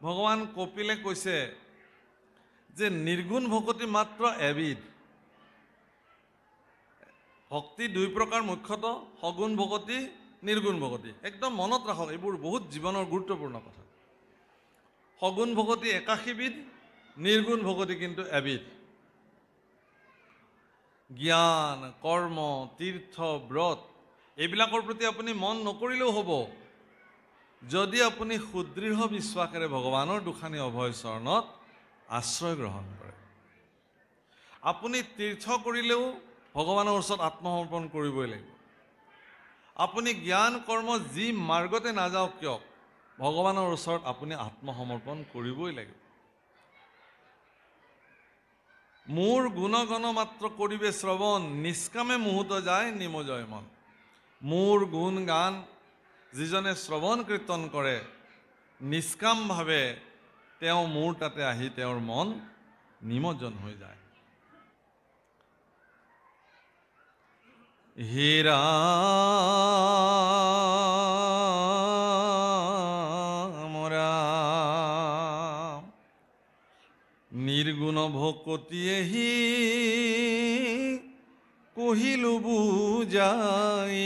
ভগৱান কপিলে কৈছে যে নিৰ্গুণ ভকতি মাত্ৰ এবিধ। ভক্তি দুই প্ৰকাৰ, মুখ্যতঃ সগুণ ভকতি, নিৰ্গুণ ভকতি। একদম মনত ৰাখক, এইবোৰ বহুত জীৱনৰ গুৰুত্বপূৰ্ণ কথা। সগুণ ভকতি 81 বিধ, নিৰ্গুণ ভকতি কিন্তু এবিধ। জ্ঞান, কৰ্ম, তীৰ্থ, ব্ৰত এইবিলাকৰ প্ৰতি আপুনি মন নকৰিলেও হ'ব, যদি আপুনি সুদৃঢ় বিশ্বাসেৰে ভগৱানৰ দুখানি অভয় চৰণত আশ্ৰয় গ্ৰহণ কৰে। আপুনি তীৰ্থ কৰিলেও ভগৱানৰ ওচৰত আত্মসমৰ্পণ কৰিবই লাগিব। আপুনি জ্ঞান কৰ্ম যি মাৰ্গতে নাযাওক কিয়, ভগৱানৰ ওচৰত আপুনি আত্মসমৰ্পণ কৰিবই লাগিব। মোৰ গুণগণ মাত্ৰ কৰিবে শ্ৰৱণ, নিষ্কামে মুহূৰ্ত যায় নিমজয় মন। মোৰ গুণ গান যিজনে শ্ৰৱণ কীৰ্তন কৰে, নিষ্কামভাৱে তেওঁ মোৰ তাতে আহি তেওঁৰ মন নিমজ্জন হৈ যায়। হে ৰাম ৰাম, নিৰ্গুণ ভকতিয়েহি কহিলো বুজাই,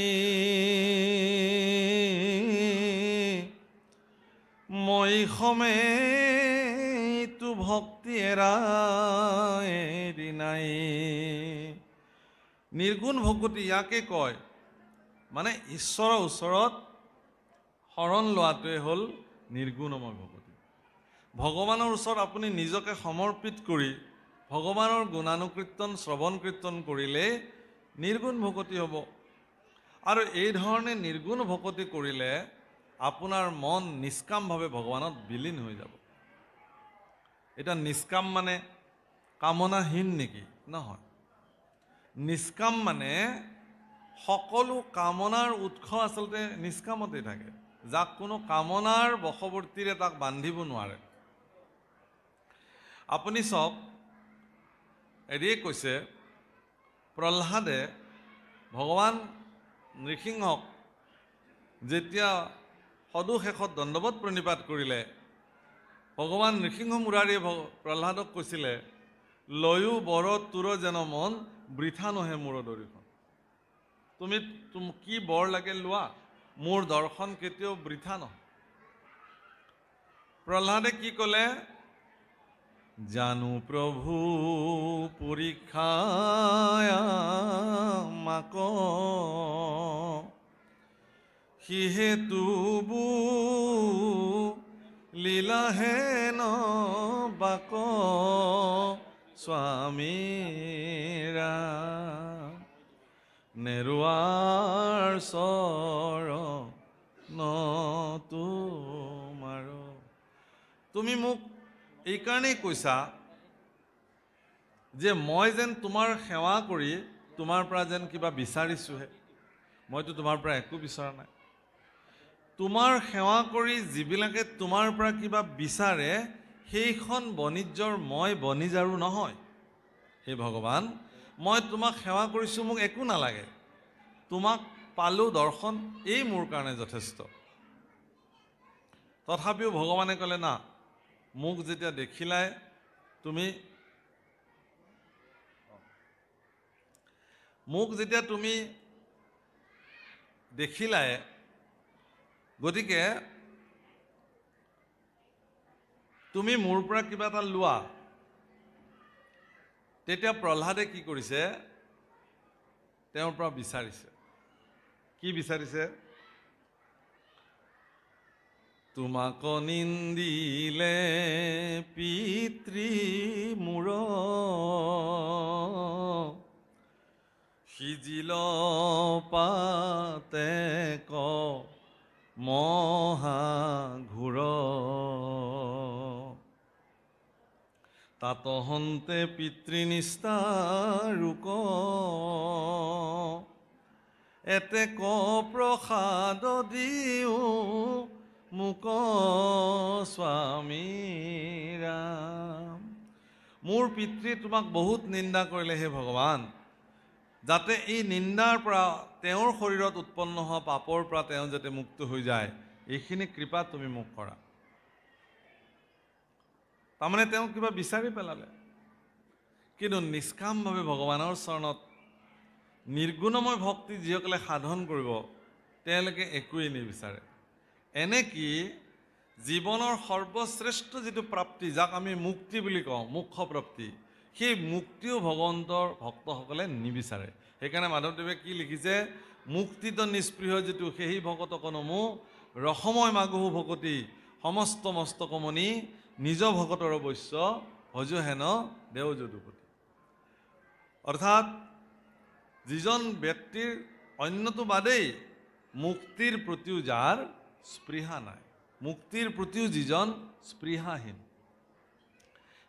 মই সমেতো ভক্তি এৰি নাই। নিৰ্গুণ ভকতি ইয়াকে কয়, মানে ঈশ্বৰৰ ওচৰত শৰণ লোৱাটোৱে হ'ল নিৰ্গুণময় ভকতি। ভগৱানৰ ওচৰত আপুনি নিজকে সমৰ্পিত কৰি ভগৱানৰ গুণানুকীৰ্তন শ্ৰৱণ কীৰ্তন কৰিলে নিৰ্গুণ ভকতি হ'ব। আৰু এই ধৰণে নিৰ্গুণ ভকতি কৰিলে আপোনাৰ মন নিষ্কামভাৱে ভগৱানত বিলীন হৈ যাব। এটা নিষ্কাম মানে কামনাহীন নেকি? নহয়। নিষ্কাম মানে সকলো কামনাৰ উৎস আচলতে নিষ্কামতে থাকে। যাক কোনো কামনাৰ বশৱৰ্তীৰে তাক বান্ধিব নোৱাৰে। আপুনি চাওক, এৰিয়ে কৈছে, প্ৰহ্লাদে ভগৱান নৃসিংহক যেতিয়া সদুশেষত দণ্ডৱত প্ৰণিপাত কৰিলে, ভগৱান নৃসিংহ মুৰাৰীয়ে প্ৰহ্লাদক কৈছিলে, লয়ো বৰ তোৰ যেন মন, বৃথা নহে মোৰ দৰ্শন। তুমি কি বৰ লাগে লোৱা, মোৰ দৰ্শন কেতিয়াও বৃথা নহয়। প্ৰহ্লাদে কি ক'লে? জানো প্ৰভু পৰীক্ষায় মাক, সিহেতু লীলাহে ন বাক, স্বামীৰা নেৰুৱাৰ চৰণ তোমাৰ। তুমি মোক এইকাৰণেই কৈছা যে মই যেন তোমাৰ সেৱা কৰি তোমাৰ পৰা যেন কিবা বিচাৰিছোঁহে। মইতো তোমাৰ পৰা একো বিচৰা নাই। তোমাৰ সেৱা কৰি যিবিলাকে তোমাৰ পৰা কিবা বিচাৰে, সেইখন বণিজ্যৰ মই বণিজাৰু নহয়। হে ভগৱান, মই তোমাক সেৱা কৰিছোঁ, মোক একো নালাগে। তোমাক পালোঁ দৰ্শন, এই মোৰ কাৰণে যথেষ্ট। তথাপিও ভগৱানে ক'লে, না, মোক যেতিয়া দেখিলাই, মোক যেতিয়া তুমি দেখিলাই, গতিকে তুমি মোৰ পৰা কিবা এটা লোৱা। তেতিয়া প্ৰহ্লাদে কি কৰিছে? তেওঁৰ পৰা বিচাৰিছে। কি বিচাৰিছে? তোমাক নিন্দিলে পিতৃ মূৰ, সিজিল পাতে ক মহাঘোৰ, তাতহন্তে পিতৃনিষ্ঠাৰূক, এতে ক প্ৰসাদ দিও মোক স্বামীৰা। মোৰ পিতৃ তোমাক বহুত নিন্দা কৰিলে হে ভগৱান, যাতে এই নিন্দাৰ পৰা, তেওঁৰ শৰীৰত উৎপন্ন হোৱা পাপৰ পৰা তেওঁ যাতে মুক্ত হৈ যায়, এইখিনি কৃপা তুমি মোক কৰা। তাৰমানে তেওঁ কিবা বিচাৰি পেলালে। কিন্তু নিষ্কামভাৱে ভগৱানৰ চৰণত নিৰ্গুণময় ভক্তি যিসকলে সাধন কৰিব তেওঁলোকে একোৱেই নিবিচাৰে। এনেকি জীৱনৰ সৰ্বশ্ৰেষ্ঠ যিটো প্ৰাপ্তি, যাক আমি মুক্তি বুলি কওঁ, মোক্ষ প্ৰাপ্তি, সেই মুক্তিও ভগৱন্তৰ ভক্তসকলে নিবিচাৰে। সেইকাৰণে মাধৱদেৱে কি লিখিছে, মুক্তিত নিস্পৃহ যিটো সেই ভকতক নমো ৰসময় মাগহু ভকতি সমস্ত মস্তকমণি নিজ ভকতৰ অৱশ্য ভজ হেন দেও যদুপতি। অৰ্থাৎ যিজন ব্যক্তিৰ অন্যটো বাদেই মুক্তিৰ প্ৰতিও যাৰ স্পৃহা নাই, মুক্তিৰ প্ৰতিও যিজন স্পৃহাহীন।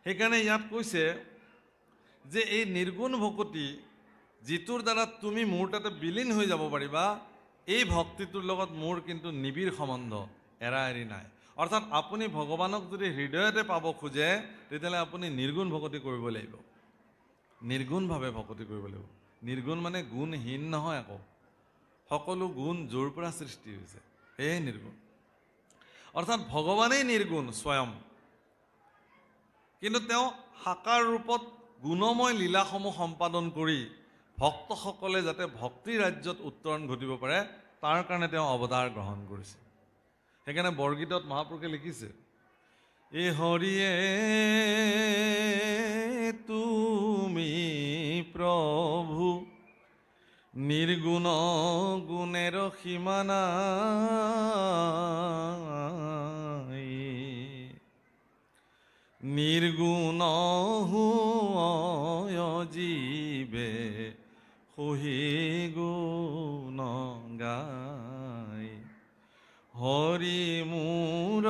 সেইকাৰণে ইয়াত কৈছে যে এই নিৰ্গুণ ভকতি যিটোৰ দ্বাৰা তুমি মোৰ তাতে বিলীন হৈ যাব পাৰিবা, এই ভক্তিটোৰ লগত মোৰ কিন্তু নিবিড় সম্বন্ধ, এৰা এৰি নাই। অৰ্থাৎ আপুনি ভগৱানক যদি হৃদয়তে পাব খোজে তেতিয়াহ'লে আপুনি নিৰ্গুণ ভকতি কৰিব লাগিব, নিৰ্গুণভাৱে ভকতি কৰিব লাগিব। নিৰ্গুণ মানে গুণহীন নহয়, আকৌ সকলো গুণ য'ৰ পৰা সৃষ্টি হৈছে সেয়ে নিৰ্গুণ। অৰ্থাৎ ভগৱানেই নিৰ্গুণ স্বয়ং, কিন্তু তেওঁ সাকাৰ ৰূপত গুণময় লীলাসমূহ সম্পাদন কৰি ভক্তসকলে যাতে ভক্তি ৰাজ্যত উত্তৰণ ঘটিব পাৰে তাৰ কাৰণে তেওঁ অৱতাৰ গ্ৰহণ কৰিছে। সেইকাৰণে বৰগীতত মহাপুৰুষে লিখিছে, এ হৰিয়ে তুমি প্ৰভু নিৰ্গুণ গুণেৰ সীমা নাই, নিৰ্গুণ জীৱে সহি গুণ গাই, হৰি মোৰ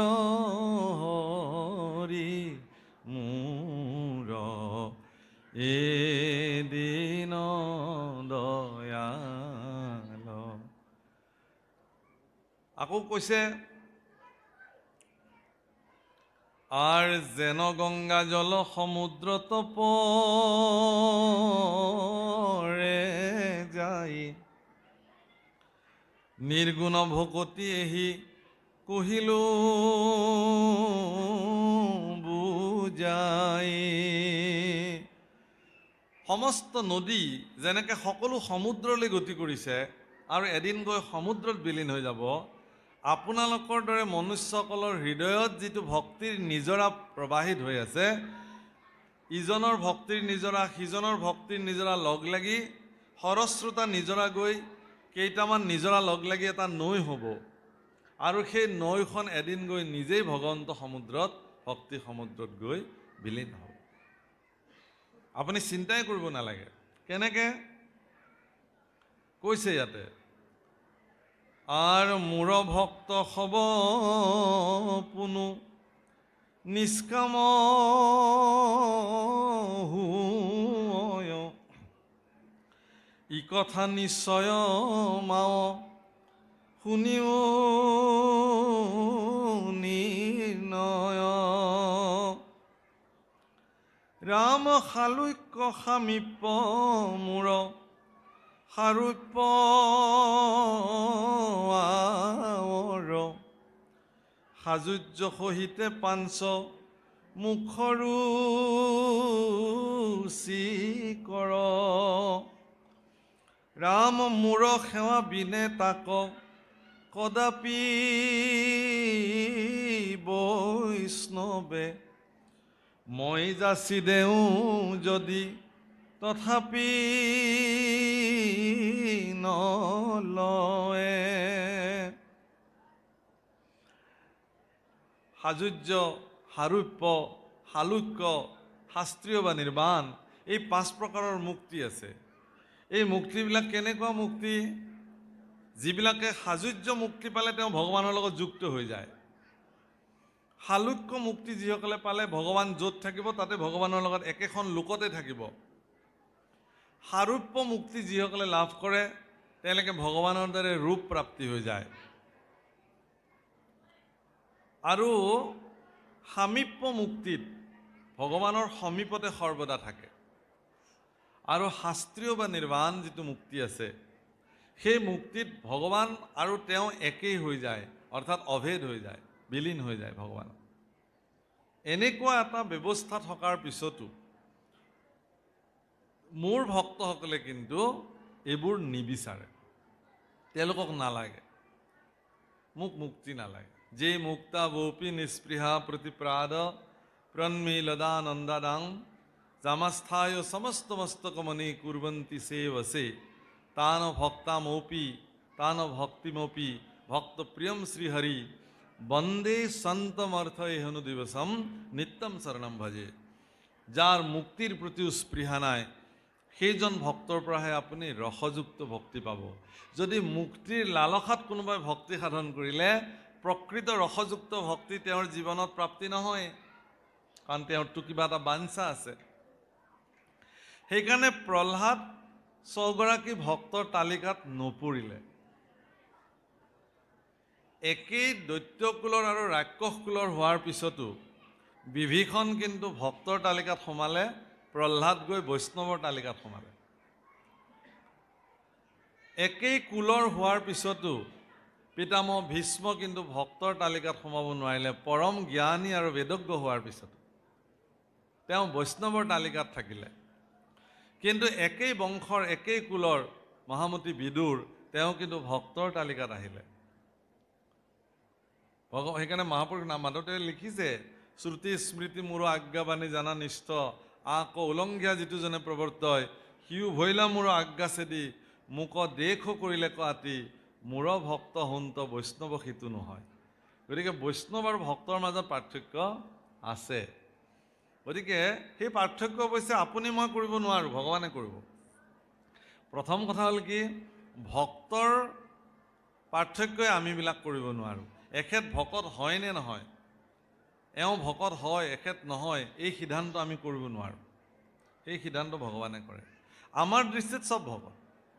এদিন দয়াল। আকৌ কৈছে, আর যেন গঙ্গা জল সমুদ্রত পরে যাই, নির্গুণ ভকতি এহি কহিলো বুঝাই। সমস্ত নদী যেনেকৈ সকলো সমুদ্ৰলৈ গতি কৰিছে আৰু এদিন গৈ সমুদ্ৰত বিলীন হৈ যাব, আপোনালোকৰ দৰে মনুষ্যসকলৰ হৃদয়ত যিটো ভক্তিৰ নিজৰা প্ৰবাহিত হৈ আছে, ইজনৰ ভক্তিৰ নিজৰা সিজনৰ ভক্তিৰ নিজৰা লগ লাগি সৰস্ৰোতা নিজৰা গৈ কেইটামান নিজৰা লগ লাগি এটা নৈ হ'ব, আৰু সেই নৈখন এদিন গৈ নিজেই ভগৱন্ত সমুদ্ৰত, ভক্তি সমুদ্ৰত গৈ বিলীন হ'ব। আপুনি চিন্তাই কৰিব নালাগে। কেনেকৈ কৈছে ইয়াতে, আৰ মূৰ ভক্ত হব পুনু নিষ্কাম ই কথা নিশ্চয় মাও শুনিও নিৰ্ণয়, ৰাম শালুক্য সামীপ্য মূৰ সাৰূপ্য সাজুৰ্য সহিতে পাঞ্চ মুখৰু কৰ, ৰাম মূৰ সেৱা বিনে তাক কদাপি বৈষ্ণৱে, মই যাচি দেও যদি তথাপি নলয়ে। সাজুৰ্য, সাৰূপ্য, শালুক্য, শাস্ত্ৰীয় বা নিৰ্বাণ, এই 5 প্ৰকাৰৰ মুক্তি আছে। এই মুক্তিবিলাক কেনেকুৱা মুক্তি? যিবিলাকে সাজুৰ্য মুক্তি পালে তেওঁ ভগৱানৰ লগত যুক্ত হৈ যায়। শালুক্য মুক্তি যিসকলে পালে ভগৱান য'ত থাকিব তাতে ভগৱানৰ লগত একেখন লোকতে থাকিব। সাৰূপ্য মুক্তি যিসকলে লাভ কৰে তেওঁলোকে ভগৱানৰ দৰে ৰূপ প্ৰাপ্তি হৈ যায়। আৰু সামীপ্য মুক্তিত ভগৱানৰ সমীপতে সৰ্বদা থাকে। আৰু শাস্ত্ৰীয় বা নিৰ্বাণ যিটো মুক্তি আছে, সেই মুক্তিত ভগৱান আৰু তেওঁ একেই হৈ যায়, অৰ্থাৎ অভেদ হৈ যায়, বিলীন হৈ যায় ভগৱান। এনেকুৱা এটা ব্যৱস্থা থকাৰ পিছতো মোৰ ভক্তসকলে কিন্তু এইবোৰ নিবিচাৰে। তেওঁলোকক নালাগে, মোক মুক্তি নালাগে। যে মুক্তা বৌপি নিস্পৃহা প্ৰতিপ্ৰাদ প্ৰন্মিলদানন্দাদাং জামাস্থায় সমস্ত মস্তকমণি কুৰ্বন্তি সেৱসে তান ভক্তামপি তান ভক্তিমপি ভক্তপ্ৰিয়ম শ্ৰীহৰি বন্দে সন্তমৰ্থহনু দিৱসম নিত্যম শৰণম ভজে। যাৰ মুক্তিৰ প্ৰতিও স্পৃহা নাই সেইজন ভক্তৰ পৰাহে আপুনি ৰসযুক্ত ভক্তি পাব। যদি মুক্তিৰ লালসাত কোনোবাই ভক্তি সাধন কৰিলে প্ৰকৃত ৰসযুক্ত ভক্তি তেওঁৰ জীৱনত প্ৰাপ্তি নহয়, কাৰণ তেওঁৰতো কিবা এটা বাঞ্ছা আছে। সেইকাৰণে প্ৰহ্লাদ ৬গৰাকী ভক্তৰ তালিকাত নপৰিলে। একেই দৈত্যকুলৰ আৰু ৰাক্ষসকুলৰ হোৱাৰ পিছতো বিভীষণ কিন্তু ভক্তৰ তালিকাত সোমালে, প্ৰহ্লাদ গৈ বৈষ্ণৱৰ তালিকাত সোমালে। একেই কুলৰ হোৱাৰ পিছতো পিতামহ ভীষ্ম কিন্তু ভক্তৰ তালিকাত সোমাব নোৱাৰিলে। পৰম জ্ঞানী আৰু বেদজ্ঞ হোৱাৰ পিছতো তেওঁ বৈষ্ণৱৰ তালিকাত থাকিলে। কিন্তু একেই বংশৰ একেই কুলৰ মহামতী বিদুৰ তেওঁ কিন্তু ভক্তৰ তালিকাত আহিলে। সেইকাৰণে মহাপুৰুষ মাধৱদেৱে লিখিছে, শ্ৰুতি স্মৃতি মোৰ আজ্ঞাবাণী জানা নিষ্ঠ আকৌ উলংঘ্যা যিটো জনে প্ৰৱৰ্তয় সিও ভৈলা মোৰ আজ্ঞা চেদি মোক দেশ কৰিলে কাতি মোৰ ভক্ত হন্ত বৈষ্ণৱ সিটো নহয়। গতিকে বৈষ্ণৱ আৰু ভক্তৰ মাজত পাৰ্থক্য আছে। গতিকে সেই পাৰ্থক্য অৱশ্যে আপুনি মই কৰিব নোৱাৰোঁ, ভগৱানে কৰিব। প্ৰথম কথা হ'ল কি, ভক্তৰ পাৰ্থক্যই আমিবিলাক কৰিব নোৱাৰোঁ। এখেত ভকত হয় নে নহয়, এওঁ ভকত হয় এখেত নহয়, এই সিদ্ধান্ত আমি কৰিব নোৱাৰোঁ। এই সিদ্ধান্ত ভগৱানে কৰে। আমাৰ দৃষ্টিত চব ভকত,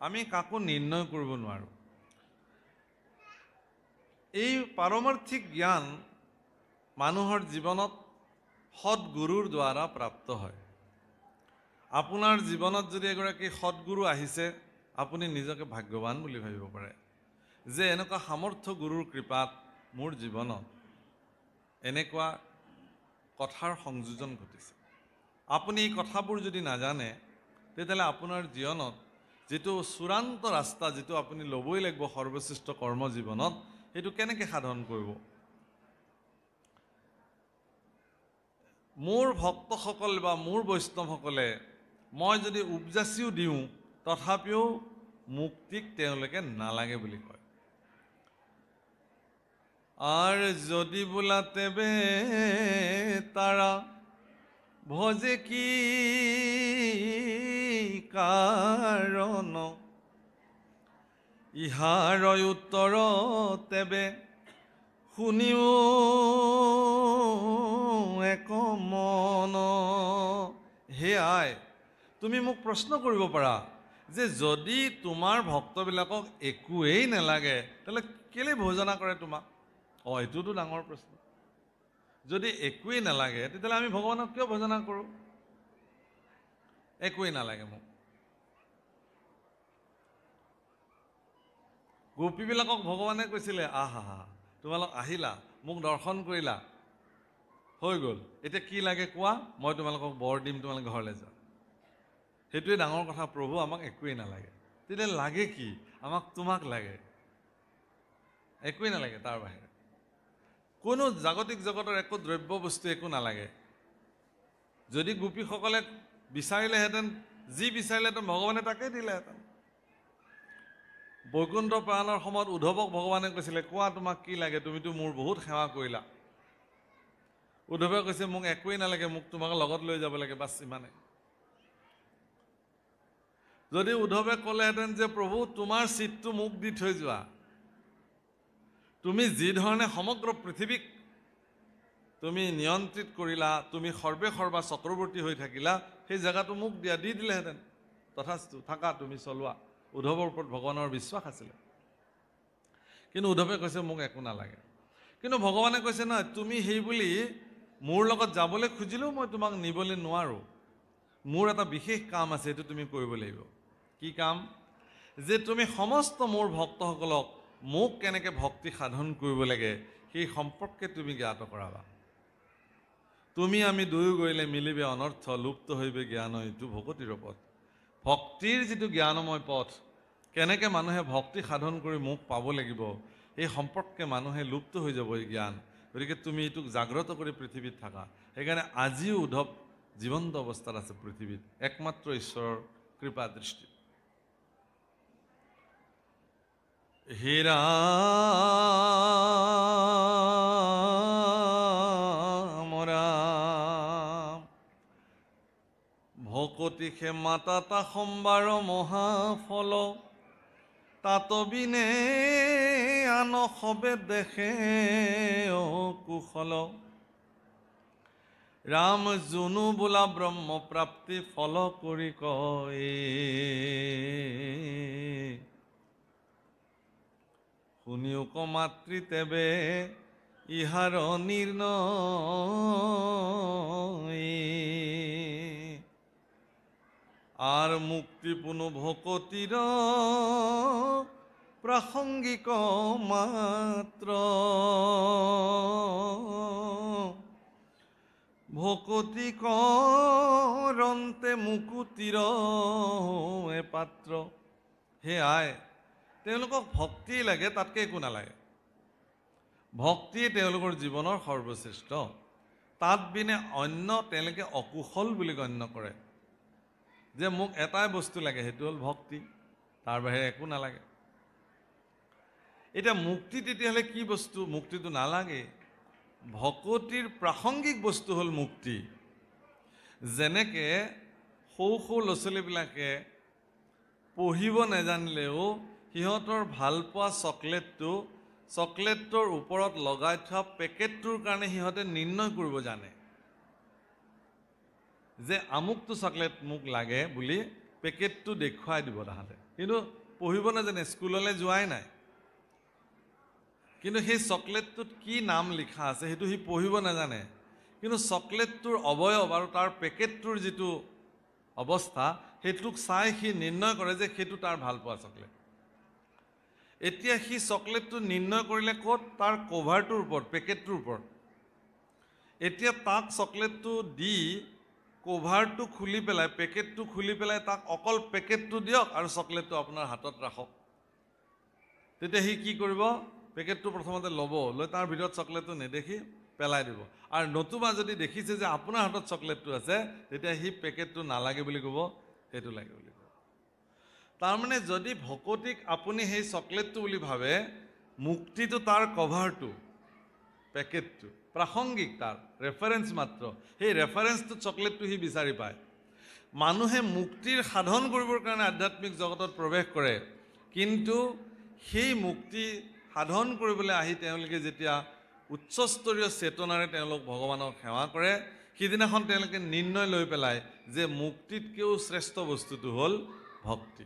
আমি কাকো নিৰ্ণয় কৰিব নোৱাৰোঁ। এই পাৰমাৰ্থিক জ্ঞান মানুহৰ জীৱনত সৎগুৰুৰ দ্বাৰা প্ৰাপ্ত হয়। আপোনাৰ জীৱনত যদি এগৰাকী সৎগুৰু আহিছে, আপুনি নিজকে ভাগ্যৱান বুলি ভাবিব পাৰে যে এনেকুৱা সামৰ্থ্য গুৰুৰ কৃপাত মোৰ জীৱনত এনেকুৱা কথাৰ সংযোজন ঘটিছে। আপুনি এই কথাবোৰ যদি নাজানে তেতিয়াহ'লে আপোনাৰ জীৱনত যিটো চূড়ান্ত ৰাস্তা, যিটো আপুনি ল'বই লাগিব সৰ্বশ্ৰেষ্ঠ কৰ্ম জীৱনত, সেইটো কেনেকৈ সাধন কৰিব? মোৰ ভক্তসকল বা মোৰ বৈষ্ণৱসকলে মই যদি উপজাচিও দিওঁ তথাপিও মুক্তিক তেওঁলোকে নালাগে বুলি কয়। আর যদি বোলাতে বে তারা ভজে কি কারণ ইহার উত্তর তেবে শুনিও এক মন। হে আই, তুমি মোক প্ৰশ্ন কৰিব পাৰা যে যদি তোমাৰ ভক্তবিলাকক একোৱেই নালাগে তাহলে কেলে ভোজনা কৰে তোমাক? এইটোতো ডাঙৰ প্ৰশ্ন। যদি একোৱেই নালাগে তেতিয়াহ'লে আমি ভগৱানক কিয় ভোজনা কৰোঁ? একোৱেই নালাগে মোক। গোপীবিলাকক ভগৱানে কৈছিলে, আহা তোমালোক আহিলা, মোক দৰ্শন কৰিলা, হৈ গ'ল, এতিয়া কি লাগে কোৱা, মই তোমালোকক বৰ দিম, তোমালোকে ঘৰলৈ যোৱা। সেইটোৱে ডাঙৰ কথা, প্ৰভু আমাক একোৱেই নালাগে। তেতিয়া লাগে কি? আমাক তোমাক লাগে, একোৱেই নালাগে তাৰ বাহিৰে। কোনো জাগতিক জগতৰ একো দ্ৰব্য বস্তু একো নালাগে। যদি গোপীসকলে বিচাৰিলেহেঁতেন, যি বিচাৰিলেহেঁতেন ভগৱানে তাকেই দিলেহেঁতেন। বৈকুণ্ঠ প্ৰাণৰ সময়ত উদ্ধৱক ভগৱানে কৈছিলে, কোৱা তোমাক কি লাগে, তুমিতো মোৰ বহুত সেৱা কৰিলা। উদ্ধৱে কৈছে, মোক একোৱেই নালাগে, মোক তোমাক লগত লৈ যাব লাগে, বাছ ইমানে। যদি উদ্ধৱে ক'লেহেঁতেন যে প্ৰভু তোমাৰ চিটটো মোক দি থৈ যোৱা, তুমি যি ধৰণে সমগ্ৰ পৃথিৱীক তুমি নিয়ন্ত্ৰিত কৰিলা, তুমি সৰ্বে সৰ্বা চক্ৰৱৰ্তী হৈ থাকিলা, সেই জেগাটো মোক দিয়া, দি দিলেহেঁতেন। তথাস্তু, থাকা, তুমি চলোৱা। উদ্ধৱৰ ওপৰত ভগৱানৰ বিশ্বাস আছিলে। কিন্তু উদ্ধৱে কৈছে মোক একো নালাগে। কিন্তু ভগৱানে কৈছে নহয়, তুমি সেই বুলি মোৰ লগত যাবলৈ খুজিলেও মই তোমাক নিবলৈ নোৱাৰোঁ। মোৰ এটা বিশেষ কাম আছে, সেইটো তুমি কৰিব লাগিব। কি কাম? যে তুমি সমস্ত মোৰ ভক্তসকলক মোক কেনেকৈ ভক্তি সাধন কৰিব লাগে সেই সম্পৰ্কে তুমি জ্ঞাত কৰাবা। তুমি আমি দুয়ো গ'লে মিলিবে অনৰ্থ লুপ্ত হইবে জ্ঞান এইটো ভকতিৰ পথ ভক্তিৰ যিটো জ্ঞানময় পথ কেনেকৈ মানুহে ভক্তি সাধন কৰি মোক পাব লাগিব এই সম্পৰ্কে মানুহে লুপ্ত হৈ যাব এই জ্ঞান গতিকে তুমি এইটোক জাগ্ৰত কৰি পৃথিৱীত থাকা সেইকাৰণে আজিও উদ্ধৱ জীৱন্ত অৱস্থাত আছে পৃথিৱীত একমাত্ৰ ঈশ্বৰৰ কৃপা দৃষ্টি হে ৰাম ৰাম ভকতি সে মাতা সম্বাৰ মহাফল তাতবিনে আন সবে দেখে কুশল ৰাম জুনু বোলা ব্ৰহ্ম প্ৰাপ্তি ফল কৰি কয় শুনিওক মাতৃ তেবে ইহাৰ নিৰ্ণয় আৰ মুক্তি পুনঃ ভকতিৰ প্ৰাসঙ্গিক মাত্ৰ ভকতি কৰন্তে মুকুতিৰ পাত্ৰ হে আয় তেওঁলোকক ভক্তি লাগে তাতকে একো নালাগে ভক্তিয়ে তেওঁলোকৰ জীৱনৰ সৰ্বশ্ৰেষ্ঠ তাত বিনে অন্য তেওঁলোকে অকুশল বুলি গণ্য কৰে যে মোক এটাই বস্তু লাগে সেইটো হ'ল ভক্তি তাৰ বাহিৰে একো নালাগে এটা মুক্তি তেতিয়াহ'লে কি বস্তু মুক্তিটো নালাগে ভকতিৰ প্ৰাসংগিক বস্তু হ'ল মুক্তি যেনেকৈ সৰু সৰু ল'ৰা ছোৱালীবিলাকে পঢ়িব নাজানিলেও সিহঁতৰ ভাল পোৱা চকলেটটোৰ ওপৰত লগাই থোৱা পেকেটটোৰ কাৰণে সিহঁতে নিৰ্ণয় কৰিব জানে যে আমুকটো চকলেট মোক লাগে বুলি পেকেটটো দেখুৱাই দিব তাহাঁতে কিন্তু পঢ়িব নাজানে স্কুললৈ যোৱাই নাই কিন্তু সেই চকলেটটোত কি নাম লিখা আছে সেইটো সি পঢ়িব নাজানে কিন্তু চকলেটটোৰ অৱয়ব আৰু তাৰ পেকেটটোৰ যিটো অৱস্থা সেইটোক চাই সি নিৰ্ণয় কৰে যে সেইটো তাৰ ভাল পোৱা চকলেট এতিয়া সি চকলেটটো নিৰ্ণয় কৰিলে ক'ত তাৰ কভাৰটোৰ ওপৰত পেকেটটোৰ ওপৰত এতিয়া তাক চকলেটটো দি কভাৰটো খুলি পেলাই পেকেটটো খুলি পেলাই তাক অকল পেকেটটো দিয়ক আৰু চকলেটটো আপোনাৰ হাতত ৰাখক তেতিয়া সি কি কৰিব পেকেটটো প্ৰথমতে ল'ব লৈ তাৰ ভিতৰত চকলেটটো নেদেখি পেলাই দিব আৰু নতুবা যদি দেখিছে যে আপোনাৰ হাতত চকলেটটো আছে তেতিয়া সি পেকেটটো নালাগে বুলি ক'ব সেইটো লাগে বুলি ক'ব তাৰমানে যদি ভকতিক আপুনি সেই চকলেটটো বুলি ভাবে মুক্তিটো তাৰ কভাৰটো পেকেটটো প্ৰাসংগিক তাৰ ৰেফাৰেন্স মাত্ৰ সেই ৰেফাৰেন্সটো চকলেটটো সি বিচাৰি পায় মানুহে মুক্তিৰ সাধন কৰিবৰ কাৰণে আধ্যাত্মিক জগতত প্ৰৱেশ কৰে কিন্তু সেই মুক্তি সাধন কৰিবলৈ আহি তেওঁলোকে যেতিয়া উচ্চস্তৰীয় চেতনাৰে তেওঁলোক ভগৱানক সেৱা কৰে সিদিনাখন তেওঁলোকে নিৰ্ণয় লৈ পেলায় যে মুক্তিতকৈও শ্ৰেষ্ঠ বস্তুটো হ'ল ভক্তি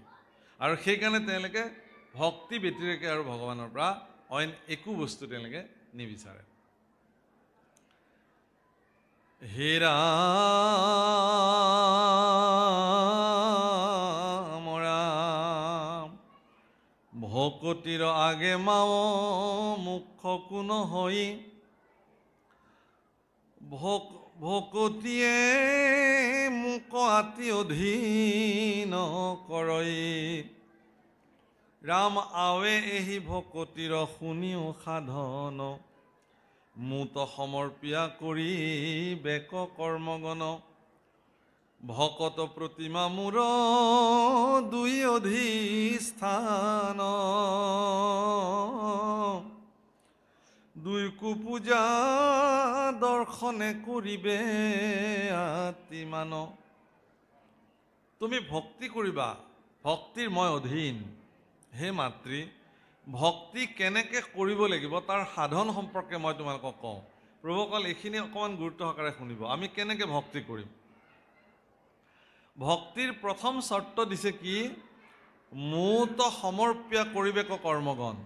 আৰু সেইকাৰণে তেওঁলোকে ভক্তি ব্যতিৰেকে আৰু ভগৱানৰ পৰা অইন একো বস্তু তেওঁলোকে নিবিচাৰে হে ৰাম ৰাম ভকতিৰ আগে মাও মুখ্য কোন হৈ ভকতিয়ে মোক আতি অধীন কৰই ৰাম আৱে এহি ভকতিৰ শুনিও সাধন মুত সমৰ্পিয়া কৰি বেক কৰ্মগণ ভকত প্ৰতিমা মূৰ দুই অধিষ্ঠান দুই কুপূজা দৰ্শনে কৰিবে আতিমান তুমি ভক্তি কৰিবা ভক্তিৰ মই অধীন হে মাতৃ ভক্তি কেনেকৈ কৰিব লাগিব তাৰ সাধন সম্পৰ্কে মই তোমালোকক কওঁ প্ৰভুসকল এইখিনি অকণমান গুৰুত্ব সহকাৰে শুনিব আমি কেনেকৈ ভক্তি কৰিম ভক্তিৰ প্ৰথম চৰ্ত দিছে কি মুত সমৰ্পিয়া কৰিবেক কৰ্মগণ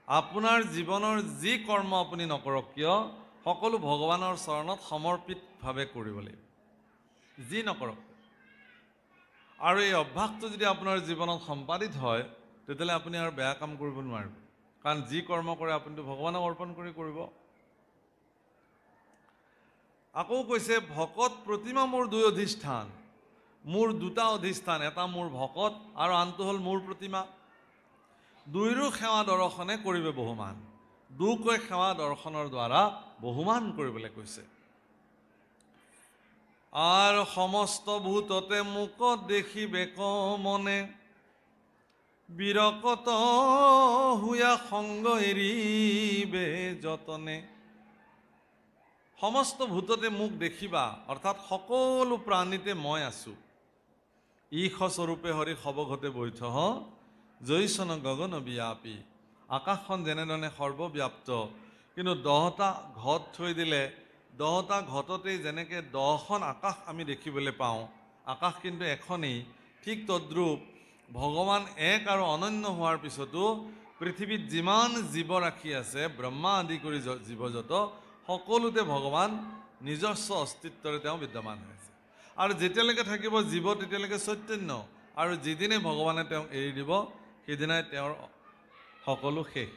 আপোনাৰ জীৱনৰ যি কৰ্ম আপুনি নকৰক কিয় সকলো ভগৱানৰ চৰণত সমৰ্পিতভাৱে কৰিব লাগিব যি নকৰক আৰু এই অভ্যাসটো যদি আপোনাৰ জীৱনত সম্পাদিত হয় তেতিয়াহ'লে আপুনি আৰু বেয়া কাম কৰিব নোৱাৰিব কাৰণ যি কৰ্ম কৰে আপুনিতো ভগৱানক অৰ্পণ কৰি কৰিব আকৌ কৈছে ভকত প্ৰতিমা মোৰ দুই অধিষ্ঠান, মোৰ দুটা অধিষ্ঠান, এটা মোৰ ভকত আৰু আনটো হ'ল মোৰ প্ৰতিমা। দুইৰো সেৱা দৰ্শনে কৰিবে বহুমান, দুকৈ সেৱা দৰ্শনৰ দ্বাৰা বহুমান কৰিবলৈ কৈছে। আৰু সমস্ত ভূততে মোক দেখিবে মনে, বিৰকত হুয়া সংগ এৰিবে যতনে। সমস্ত ভূততে মোক দেখিবা, অৰ্থাৎ সকলো প্ৰাণীতে মই আছো। ঈশ স্বৰূপে হৰি সবঘতে বৈঠহ, জৈচন গগন ব্যাপী। আকাশখন যেনেধৰণে সৰ্বব্যাপ্ত, কিন্তু 10টা ঘট থৈ দিলে 10টা ঘটতেই যেনেকৈ 10খন আকাশ আমি দেখিবলৈ পাওঁ, আকাশ কিন্তু এখনেই, ঠিক তদ্ৰূপ ভগৱান এক আৰু অনন্য হোৱাৰ পিছতো পৃথিৱীত যিমান জীৱৰাশি আছে, ব্ৰহ্মা আদি কৰি জীৱজত, সকলোতে ভগৱান নিজস্ব অস্তিত্বৰে তেওঁ বিদ্যমান হৈ আছে। আৰু যেতিয়ালৈকে থাকিব জীৱ তেতিয়ালৈকে চৈতন্য, আৰু যিদিনে ভগৱানে তেওঁক এৰি দিব সেইদিনাই তেওঁৰ সকলো শেষ।